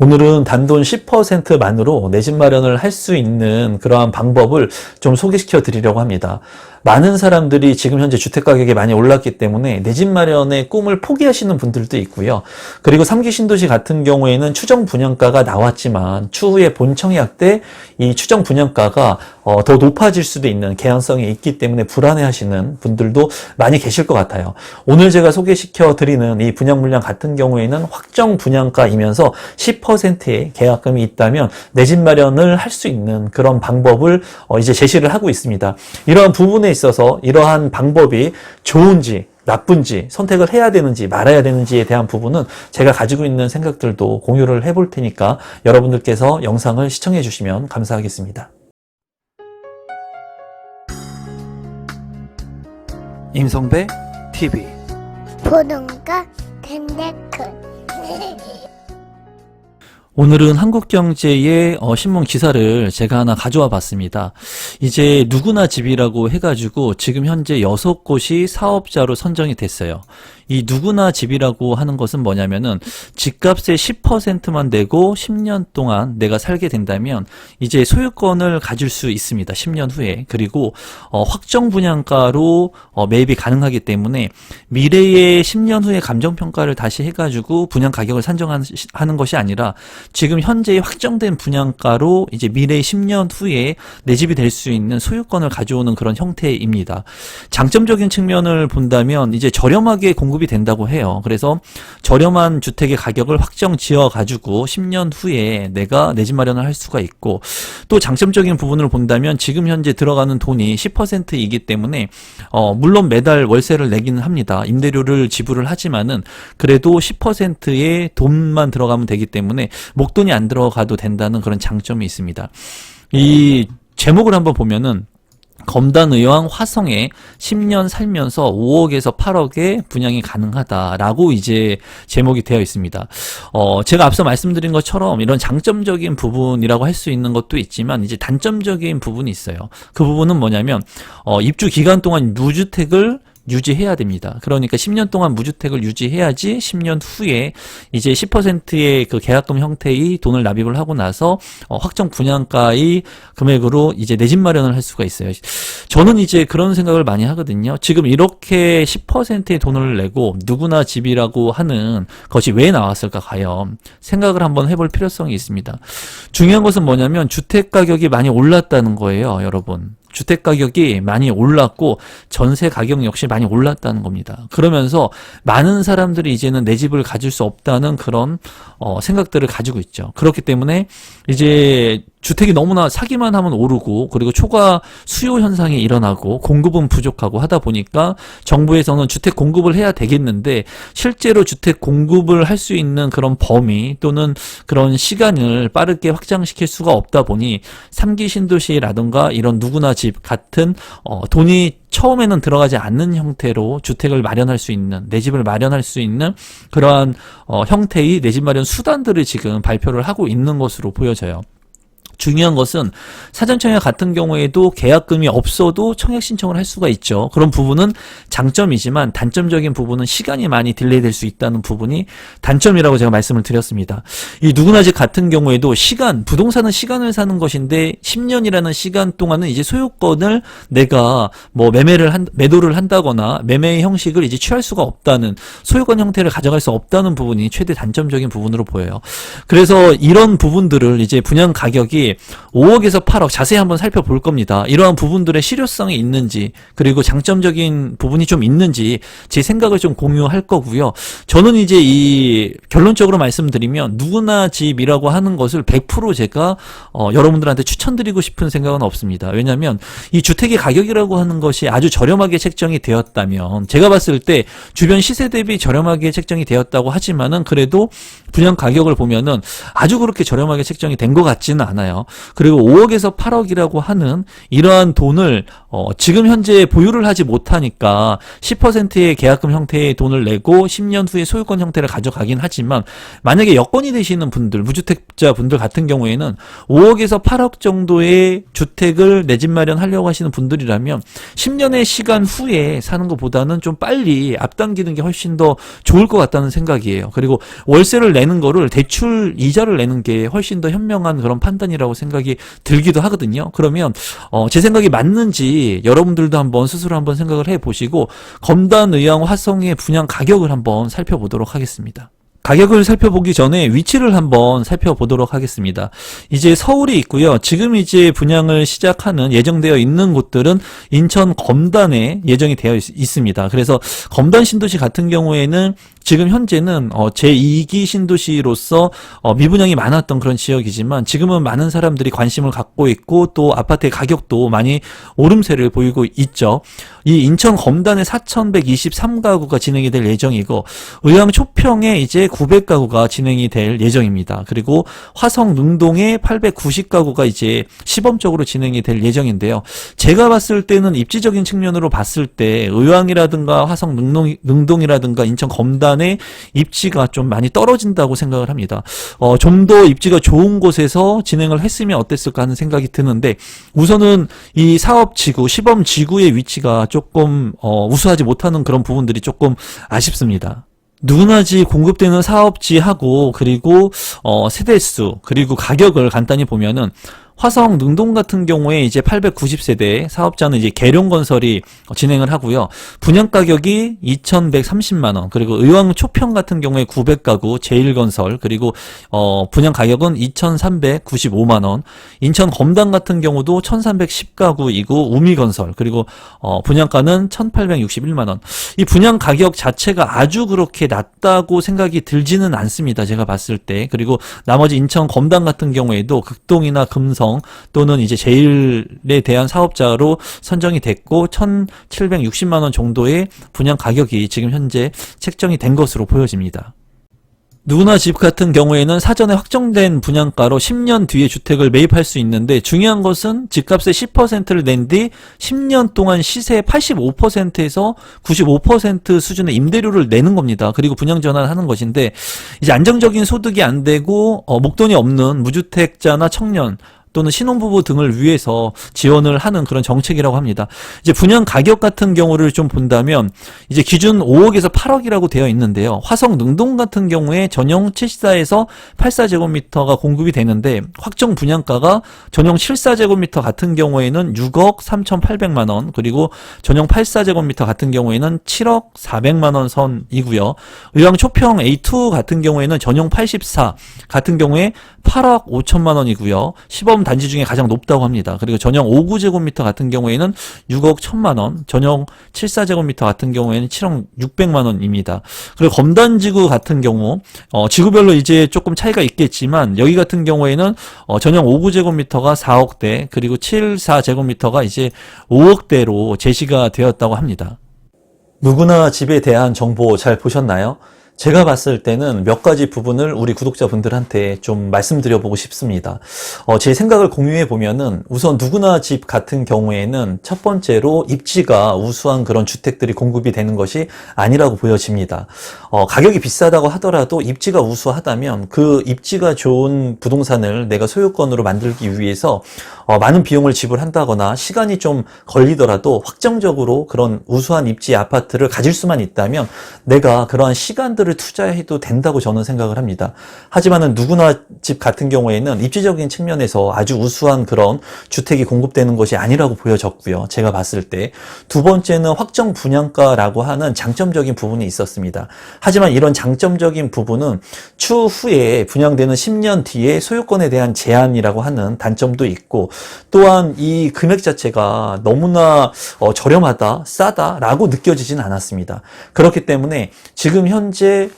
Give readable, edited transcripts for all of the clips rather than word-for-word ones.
오늘은 단돈 10%만으로 내 집 마련을 할 수 있는 그러한 방법을 좀 소개시켜 드리려고 합니다. 많은 사람들이 지금 현재 주택 가격이 많이 올랐기 때문에 내 집 마련의 꿈을 포기하시는 분들도 있고요. 그리고 3기 신도시 같은 경우에는 추정 분양가가 나왔지만 추후에 본청약 때 이 추정 분양가가 더 높아질 수도 있는 개연성이 있기 때문에 불안해하시는 분들도 많이 계실 것 같아요. 오늘 제가 소개시켜 드리는 이 분양 물량 같은 경우에는 확정 분양가이면서 10%의 계약금이 있다면 내 집 마련을 할 수 있는 그런 방법을 이제 제시를 하고 있습니다. 이러한 부분에 있어서 이러한 방법이 좋은지 나쁜지 선택을 해야 되는지 말아야 되는지에 대한 부분은 제가 가지고 있는 생각들도 공유를 해볼 테니까 여러분들께서 영상을 시청해 주시면 감사하겠습니다. 임성배 TV 보동과 덴데크 오늘은 한국경제의 신문 기사를 제가 하나 가져와 봤습니다. 이제 누구나 집이라고 해가지고 지금 현재 6곳이 사업자로 선정이 됐어요. 이 누구나 집이라고 하는 것은 뭐냐면은 집값의 10%만 내고 10년 동안 내가 살게 된다면 이제 소유권을 가질 수 있습니다. 10년 후에. 그리고 확정 분양가로 매입이 가능하기 때문에 미래의 10년 후에 감정평가를 다시 해가지고 분양 가격을 산정하는 것이 아니라 지금 현재 확정된 분양가로 이제 미래의 10년 후에 내 집이 될 수 있는 소유권을 가져오는 그런 형태입니다. 장점적인 측면을 본다면 이제 저렴하게 공급이 된다고 해요. 그래서 저렴한 주택의 가격을 확정 지어 가지고 10년 후에 내가 내 집 마련을 할 수가 있고, 또 장점적인 부분을 본다면 지금 현재 들어가는 돈이 10%이기 때문에 물론 매달 월세를 내기는 합니다. 임대료를 지불을 하지만은 그래도 10%의 돈만 들어가면 되기 때문에 목돈이 안 들어가도 된다는 그런 장점이 있습니다. 이 제목을 한번 보면은 검단의왕 화성에 10년 살면서 5억에서 8억의 분양이 가능하다라고 이제 제목이 되어 있습니다. 제가 앞서 말씀드린 것처럼 이런 장점적인 부분이라고 할 수 있는 것도 있지만 이제 단점적인 부분이 있어요. 그 부분은 뭐냐면 입주 기간 동안 무주택을 유지해야 됩니다. 그러니까 10년 동안 무주택을 유지해야지 10년 후에 이제 10%의 그 계약금 형태의 돈을 납입을 하고 나서 확정 분양가의 금액으로 이제 내 집 마련을 할 수가 있어요. 저는 이제 그런 생각을 많이 하거든요. 지금 이렇게 10%의 돈을 내고 누구나 집이라고 하는 것이 왜 나왔을까 과연 생각을 한번 해볼 필요성이 있습니다. 중요한 것은 뭐냐면 주택 가격이 많이 올랐다는 거예요, 여러분. 주택 가격이 많이 올랐고 전세 가격 역시 많이 올랐다는 겁니다. 그러면서 많은 사람들이 이제는 내 집을 가질 수 없다는 그런 생각들을 가지고 있죠. 그렇기 때문에 이제 주택이 너무나 사기만 하면 오르고, 그리고 초과 수요 현상이 일어나고 공급은 부족하고 하다 보니까 정부에서는 주택 공급을 해야 되겠는데 실제로 주택 공급을 할 수 있는 그런 범위 또는 그런 시간을 빠르게 확장시킬 수가 없다 보니 3기 신도시라든가 이런 누구나 집 같은 돈이 처음에는 들어가지 않는 형태로 주택을 마련할 수 있는, 내 집을 마련할 수 있는 그러한 형태의 내 집 마련 수단들을 지금 발표를 하고 있는 것으로 보여져요. 중요한 것은 사전청약 같은 경우에도 계약금이 없어도 청약 신청을 할 수가 있죠. 그런 부분은 장점이지만 단점적인 부분은 시간이 많이 딜레이 될 수 있다는 부분이 단점이라고 제가 말씀을 드렸습니다. 이 누구나 집 같은 경우에도 부동산은 시간을 사는 것인데 10년이라는 시간 동안은 이제 소유권을 내가 뭐 매도를 한다거나 매매의 형식을 이제 취할 수가 없다는, 소유권 형태를 가져갈 수 없다는 부분이 최대 단점적인 부분으로 보여요. 그래서 이런 부분들을 이제 분양 가격이 5억에서 8억 자세히 한번 살펴볼 겁니다. 이러한 부분들의 실효성이 있는지, 그리고 장점적인 부분이 좀 있는지 제 생각을 좀 공유할 거고요. 저는 이제 이 결론적으로 말씀드리면 누구나 집이라고 하는 것을 100% 제가 여러분들한테 추천드리고 싶은 생각은 없습니다. 왜냐하면 이 주택의 가격이라고 하는 것이 아주 저렴하게 책정이 되었다면, 제가 봤을 때 주변 시세 대비 저렴하게 책정이 되었다고 하지만은 그래도 분양 가격을 보면은 아주 그렇게 저렴하게 책정이 된 것 같지는 않아요. 그리고 5억에서 8억이라고 하는 이러한 돈을 지금 현재 보유를 하지 못하니까 10%의 계약금 형태의 돈을 내고 10년 후에 소유권 형태를 가져가긴 하지만, 만약에 여건이 되시는 분들, 무주택자 분들 같은 경우에는 5억에서 8억 정도의 주택을 내 집 마련하려고 하시는 분들이라면 10년의 시간 후에 사는 것보다는 좀 빨리 앞당기는 게 훨씬 더 좋을 것 같다는 생각이에요. 그리고 월세를 내는 거를 대출 이자를 내는 게 훨씬 더 현명한 그런 판단이라고 생각이 들기도 하거든요. 그러면 제 생각이 맞는지 여러분들도 한번 스스로 한번 생각을 해보시고, 검단, 의왕, 화성의 분양 가격을 한번 살펴보도록 하겠습니다. 가격을 살펴보기 전에 위치를 한번 살펴보도록 하겠습니다. 이제 서울이 있고요. 지금 이제 분양을 시작하는 예정되어 있는 곳들은 인천 검단에 예정이 되어 있습니다. 그래서 검단 신도시 같은 경우에는 지금 현재는 제2기 신도시로서 미분양이 많았던 그런 지역이지만, 지금은 많은 사람들이 관심을 갖고 있고 또 아파트의 가격도 많이 오름세를 보이고 있죠. 이 인천 검단에 4,123가구가 진행이 될 예정이고, 의왕 초평에 이제 900가구가 진행이 될 예정입니다. 그리고 화성 능동에 890가구가 이제 시범적으로 진행이 될 예정인데요. 제가 봤을 때는 입지적인 측면으로 봤을 때 의왕이라든가 화성 능동이라든가 인천 검단의 입지가 좀 많이 떨어진다고 생각을 합니다. 좀 더 입지가 좋은 곳에서 진행을 했으면 어땠을까 하는 생각이 드는데, 우선은 이 사업 지구, 시범 지구의 위치가 조금 우수하지 못하는 그런 부분들이 조금 아쉽습니다. 누구나지 공급되는 사업지하고, 그리고 세대수, 그리고 가격을 간단히 보면은, 화성 능동 같은 경우에 이제 890세대 사업자는 이제 계룡건설이 진행을 하고요. 분양 가격이 2,130만원, 그리고 의왕 초평 같은 경우에 900가구 제일건설, 그리고 분양 가격은 2,395만원, 인천 검단 같은 경우도 1,310가구이고 우미건설, 그리고 분양가는 1,861만원. 이 분양 가격 자체가 아주 그렇게 낮다고 생각이 들지는 않습니다, 제가 봤을 때. 그리고 나머지 인천 검단 같은 경우에도 극동이나 금성 또는 이제 제일에 대한 사업자로 선정이 됐고 1,760만원 정도의 분양 가격이 지금 현재 책정이 된 것으로 보여집니다. 누구나 집 같은 경우에는 사전에 확정된 분양가로 10년 뒤에 주택을 매입할 수 있는데, 중요한 것은 집값의 10%를 낸 뒤 10년 동안 시세의 85%에서 95% 수준의 임대료를 내는 겁니다. 그리고 분양 전환하는 것인데, 이제 안정적인 소득이 안 되고 목돈이 없는 무주택자나 청년 또는 신혼부부 등을 위해서 지원을 하는 그런 정책이라고 합니다. 이제 분양 가격 같은 경우를 좀 본다면 이제 기준 5억에서 8억이라고 되어 있는데요. 화성 능동 같은 경우에 전용 74에서 84제곱미터가 공급이 되는데, 확정 분양가가 전용 74제곱미터 같은 경우에는 6억 3,800만 원, 그리고 전용 84제곱미터 같은 경우에는 7억 400만 원 선이고요. 의왕 초평 A2 같은 경우에는 전용 84 같은 경우에 8억 5천만 원이고요. 시범 단지 중에 가장 높다고 합니다. 그리고 전용 59제곱미터 같은 경우에는 6억 1천만 원, 전용 74제곱미터 같은 경우에는 7억 600만 원입니다. 그리고 검단지구 같은 경우 지구별로 이제 조금 차이가 있겠지만, 여기 같은 경우에는 전용 59제곱미터가 4억대, 그리고 74제곱미터가 이제 5억대로 제시가 되었다고 합니다. 누구나 집에 대한 정보 잘 보셨나요? 제가 봤을 때는 몇 가지 부분을 우리 구독자분들한테 좀 말씀드려보고 싶습니다. 제 생각을 공유해 보면은, 우선 누구나 집 같은 경우에는 첫 번째로 입지가 우수한 그런 주택들이 공급이 되는 것이 아니라고 보여집니다. 가격이 비싸다고 하더라도 입지가 우수하다면 그 입지가 좋은 부동산을 내가 소유권으로 만들기 위해서 많은 비용을 지불한다거나 시간이 좀 걸리더라도 확정적으로 그런 우수한 입지 아파트를 가질 수만 있다면 내가 그러한 시간들을 투자해도 된다고 저는 생각을 합니다. 하지만은 누구나 집 같은 경우에는 입지적인 측면에서 아주 우수한 그런 주택이 공급되는 것이 아니라고 보여졌고요. 제가 봤을 때. 두 번째는 확정 분양가라고 하는 장점적인 부분이 있었습니다. 하지만 이런 장점적인 부분은 추후에 분양되는 10년 뒤에 소유권에 대한 제한이라고 하는 단점도 있고, 또한 이 금액 자체가 너무나 저렴하다, 싸다라고 느껴지진 않았습니다. 그렇기 때문에 지금 현재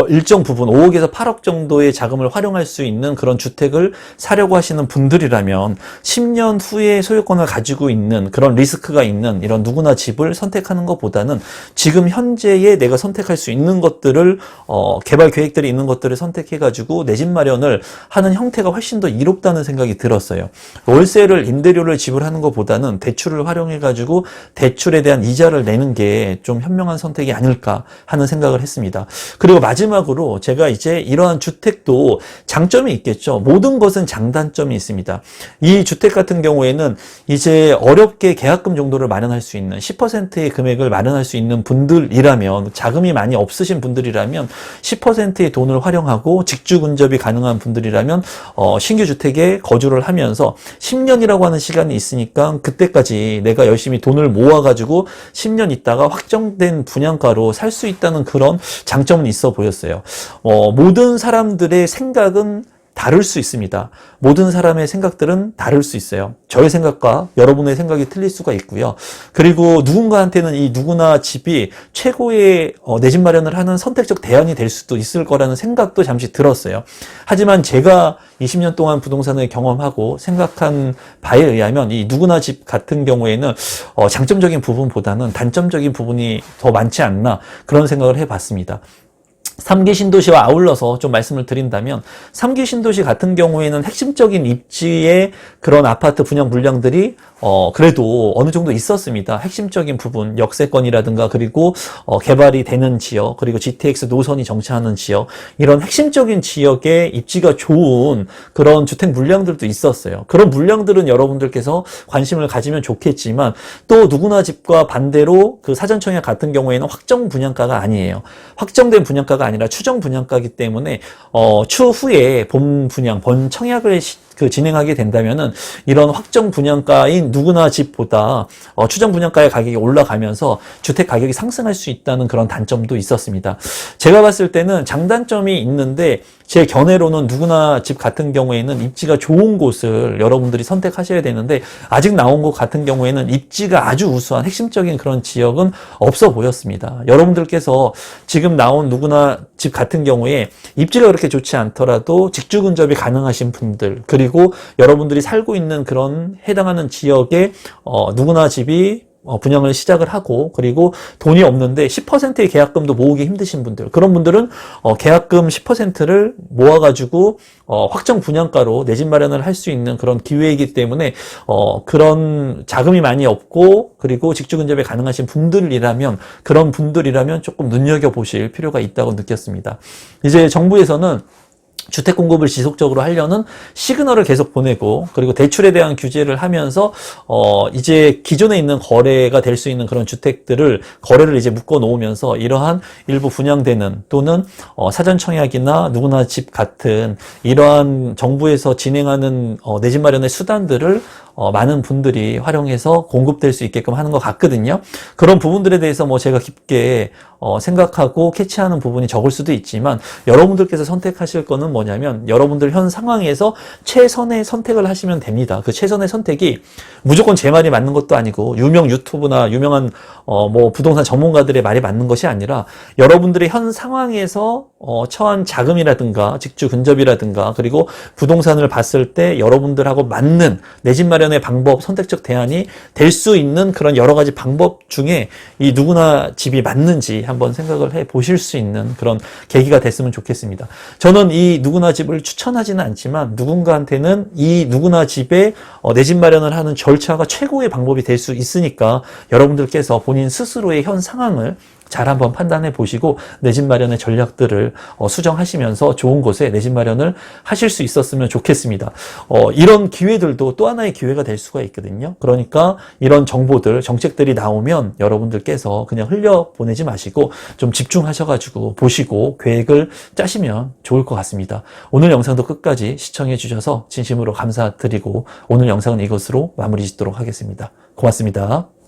일정 부분 5억에서 8억 정도의 자금을 활용할 수 있는 그런 주택을 사려고 하시는 분들이라면 10년 후에 소유권을 가지고 있는 그런 리스크가 있는 이런 누구나 집을 선택하는 것보다는 지금 현재에 내가 선택할 수 있는 것들을 개발 계획들이 있는 것들을 선택해 가지고 내 집 마련을 하는 형태가 훨씬 더 이롭다는 생각이 들었어요. 월세를 임대료를 지불하는 것보다는 대출을 활용해 가지고 대출에 대한 이자를 내는 게 좀 현명한 선택이 아닐까 하는 생각을 했습니다. 그리고 마지막으로 제가 이제 이러한 주택도 장점이 있겠죠. 모든 것은 장단점이 있습니다. 이 주택 같은 경우에는 이제 어렵게 계약금 정도를 마련할 수 있는 10%의 금액을 마련할 수 있는 분들이라면, 자금이 많이 없으신 분들이라면 10%의 돈을 활용하고 직주 근접이 가능한 분들이라면 신규 주택에 거주를 하면서 10년이라고 하는 시간이 있으니까 그때까지 내가 열심히 돈을 모아가지고 10년 있다가 확정된 분양가로 살 수 있다는 그런 장점은 있어 보였어요. 모든 사람들의 생각은 다를 수 있습니다. 모든 사람의 생각들은 다를 수 있어요. 저의 생각과 여러분의 생각이 틀릴 수가 있고요. 그리고 누군가한테는 이 누구나 집이 최고의 내 집 마련을 하는 선택적 대안이 될 수도 있을 거라는 생각도 잠시 들었어요. 하지만 제가 20년 동안 부동산을 경험하고 생각한 바에 의하면 이 누구나 집 같은 경우에는 장점적인 부분보다는 단점적인 부분이 더 많지 않나, 그런 생각을 해봤습니다. 3기 신도시와 아울러서 좀 말씀을 드린다면, 3기 신도시 같은 경우에는 핵심적인 입지의 그런 아파트 분양 물량들이 그래도 어느 정도 있었습니다. 핵심적인 부분, 역세권이라든가, 그리고 개발이 되는 지역, 그리고 GTX 노선이 정차하는 지역, 이런 핵심적인 지역에 입지가 좋은 그런 주택 물량들도 있었어요. 그런 물량들은 여러분들께서 관심을 가지면 좋겠지만, 또 누구나 집과 반대로 그 사전청약 같은 경우에는 확정 분양가가 아니에요. 확정된 분양가가 아니라 추정 분양가이기 때문에 추후에 본 분양, 본 청약을 진행하게 된다면은 이런 확정 분양가인 누구나 집보다 추정 분양가의 가격이 올라가면서 주택 가격이 상승할 수 있다는 그런 단점도 있었습니다. 제가 봤을 때는 장단점이 있는데, 제 견해로는 누구나 집 같은 경우에는 입지가 좋은 곳을 여러분들이 선택하셔야 되는데, 아직 나온 곳 같은 경우에는 입지가 아주 우수한 핵심적인 그런 지역은 없어 보였습니다. 여러분들께서 지금 나온 누구나 집 같은 경우에 입지가 그렇게 좋지 않더라도 직주 근접이 가능하신 분들, 그리고 여러분들이 살고 있는 그런 해당하는 지역에 누구나 집이 분양을 시작을 하고, 그리고 돈이 없는데 10%의 계약금도 모으기 힘드신 분들, 그런 분들은 계약금 10%를 모아가지고 확정 분양가로 내 집 마련을 할 수 있는 그런 기회이기 때문에 그런 자금이 많이 없고, 그리고 직주 근접이 가능하신 분들이라면, 그런 분들이라면 조금 눈여겨보실 필요가 있다고 느꼈습니다. 이제 정부에서는 주택 공급을 지속적으로 하려는 시그널을 계속 보내고, 그리고 대출에 대한 규제를 하면서 이제 기존에 있는 거래가 될 수 있는 그런 주택들을, 거래를 이제 묶어 놓으면서 이러한 일부 분양되는, 또는 사전 청약이나 누구나 집 같은 이러한 정부에서 진행하는 내 집 마련의 수단들을 많은 분들이 활용해서 공급될 수 있게끔 하는 것 같거든요. 그런 부분들에 대해서 제가 깊게 생각하고 캐치하는 부분이 적을 수도 있지만, 여러분들께서 선택하실 거는 뭐냐면, 여러분들 현 상황에서 최선의 선택을 하시면 됩니다. 그 최선의 선택이 무조건 제 말이 맞는 것도 아니고, 유명 유튜브나 유명한 부동산 전문가들의 말이 맞는 것이 아니라, 여러분들의 현 상황에서 처한 자금이라든가 직주 근접이라든가, 그리고 부동산을 봤을 때 여러분들하고 맞는 내 집 마련의 방법, 선택적 대안이 될 수 있는 그런 여러 가지 방법 중에 이 누구나 집이 맞는지 한번 생각을 해 보실 수 있는 그런 계기가 됐으면 좋겠습니다. 저는 이 누구나 집을 추천하지는 않지만, 누군가한테는 이 누구나 집에 내 집 마련을 하는 절차가 최고의 방법이 될 수 있으니까, 여러분들께서 본인 스스로의 현 상황을 잘 한번 판단해 보시고 내 집 마련의 전략들을 수정하시면서 좋은 곳에 내 집 마련을 하실 수 있었으면 좋겠습니다. 이런 기회들도 또 하나의 기회가 될 수가 있거든요. 그러니까 이런 정보들, 정책들이 나오면 여러분들께서 그냥 흘려보내지 마시고 좀 집중하셔가지고 보시고 계획을 짜시면 좋을 것 같습니다. 오늘 영상도 끝까지 시청해 주셔서 진심으로 감사드리고, 오늘 영상은 이것으로 마무리 짓도록 하겠습니다. 고맙습니다.